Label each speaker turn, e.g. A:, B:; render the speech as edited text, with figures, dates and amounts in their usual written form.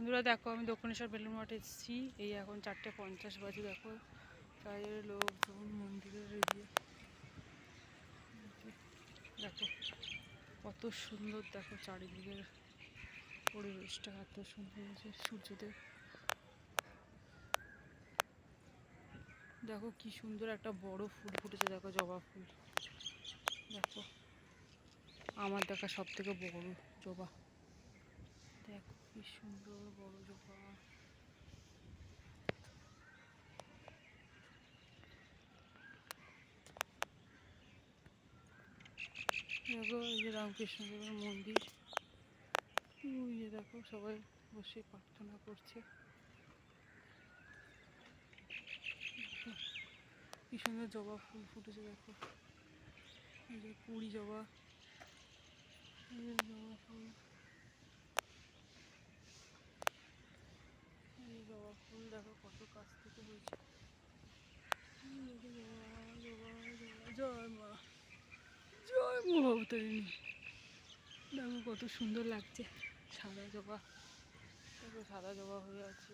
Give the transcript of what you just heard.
A: বন্ধুরা দেখো, আমি দক্ষিণেশ্বর বেলুড় মঠ এসেছি। এই এখন 4:50 বাজে। দেখো চারিদিকে লোকজন মন্দিরের এদিকে। দেখো কত সুন্দর, দেখো চারিদিকের পরিবেশটা এত সুন্দর হয়েছে। সূর্যদেব দেখো কি সুন্দর একটা বড় ফুল ফুটেছে। দেখো জবা ফুল, দেখো আমার দেখা সব থেকে বড় জবা। দেখো কি সুন্দর বড় জবা। দেখো এই যে রামকৃষ্ণদেবের মন্দির। ওই যে দেখো সবাই বসে প্রার্থনা করছে। কি সুন্দর জবা ফুল ফুটেছে। দেখো এই যে কুড়ি জবা, এই যে জবা ফুল, এই যে জবা ফুল দেখো কত কাছ থেকে হয়েছে। জয় মা, জয় মা ভবতারিণী। দেখো কত সুন্দর লাগছে। সাদা জবা, দেখো সাদা জবা হয়ে আছে।